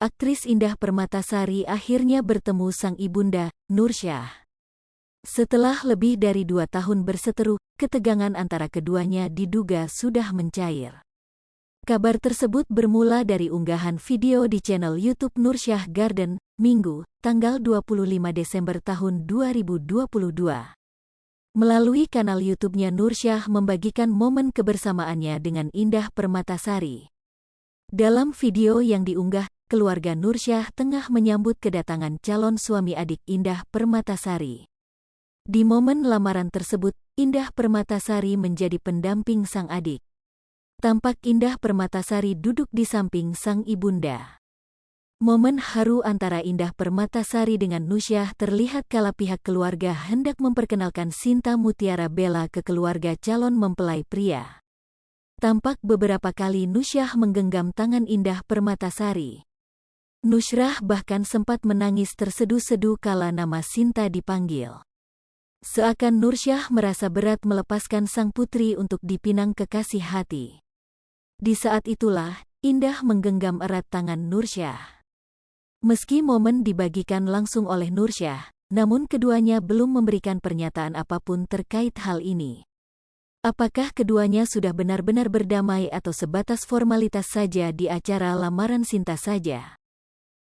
aktris Indah Permatasari akhirnya bertemu sang ibunda, Nursyah. Setelah lebih dari 2 tahun berseteru, ketegangan antara keduanya diduga sudah mencair. Kabar tersebut bermula dari unggahan video di channel YouTube Nursyah Garden, Minggu, tanggal 25 Desember tahun 2022. Melalui kanal YouTube-nya, Nursyah membagikan momen kebersamaannya dengan Indah Permatasari. Dalam video yang diunggah, keluarga Nursyah tengah menyambut kedatangan calon suami adik Indah Permatasari. Di momen lamaran tersebut, Indah Permatasari menjadi pendamping sang adik. Tampak Indah Permatasari duduk di samping sang ibunda. Momen haru antara Indah Permatasari dengan Nursyah terlihat kala pihak keluarga hendak memperkenalkan Sinta Mutiara Bella ke keluarga calon mempelai pria. Tampak beberapa kali Nursyah menggenggam tangan Indah Permatasari. Nursyah bahkan sempat menangis terseduh-seduh kala nama Sinta dipanggil. Seakan Nursyah merasa berat melepaskan sang putri untuk dipinang kekasih hati. Di saat itulah, Indah menggenggam erat tangan Nursyah. Meski momen dibagikan langsung oleh Nursyah, namun keduanya belum memberikan pernyataan apapun terkait hal ini. Apakah keduanya sudah benar-benar berdamai atau sebatas formalitas saja di acara lamaran Sinta saja?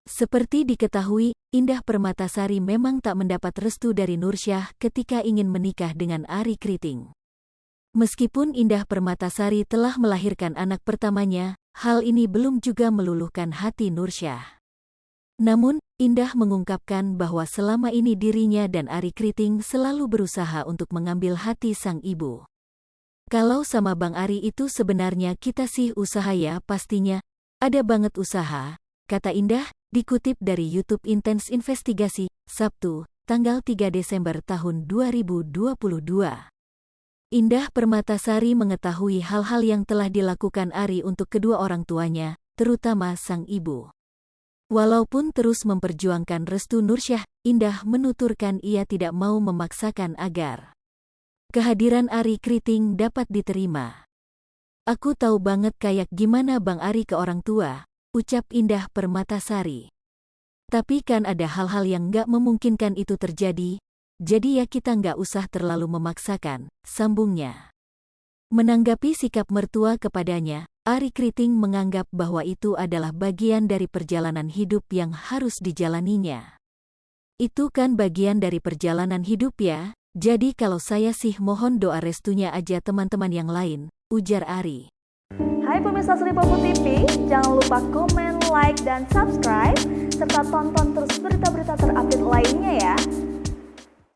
Seperti diketahui, Indah Permatasari memang tak mendapat restu dari Nursyah ketika ingin menikah dengan Arie Kriting. Meskipun Indah Permatasari telah melahirkan anak pertamanya, hal ini belum juga meluluhkan hati Nursyah. Namun, Indah mengungkapkan bahwa selama ini dirinya dan Arie Kriting selalu berusaha untuk mengambil hati sang ibu. Kalau sama Bang Arie itu sebenarnya kita sih usaha ya pastinya, ada banget usaha, kata Indah. Dikutip dari YouTube Intens Investigasi, Sabtu, tanggal 3 Desember tahun 2022. Indah Permatasari mengetahui hal-hal yang telah dilakukan Arie untuk kedua orang tuanya, terutama sang ibu. Walaupun terus memperjuangkan restu Nursyah, Indah menuturkan ia tidak mau memaksakan agar kehadiran Arie Kriting dapat diterima. Aku tahu banget kayak gimana Bang Arie ke orang tua, ucap Indah Permatasari. Tapi kan ada hal-hal yang nggak memungkinkan itu terjadi, jadi ya kita nggak usah terlalu memaksakan, sambungnya. Menanggapi sikap mertua kepadanya, Arie Kriting menganggap bahwa itu adalah bagian dari perjalanan hidup yang harus dijalaninya. Itu kan bagian dari perjalanan hidup ya, jadi kalau saya sih mohon doa restunya aja teman-teman yang lain, ujar Arie. Hai pemirsa Sri Popo TV, jangan lupa komen, like, dan subscribe, serta tonton terus berita-berita terupdate lainnya ya.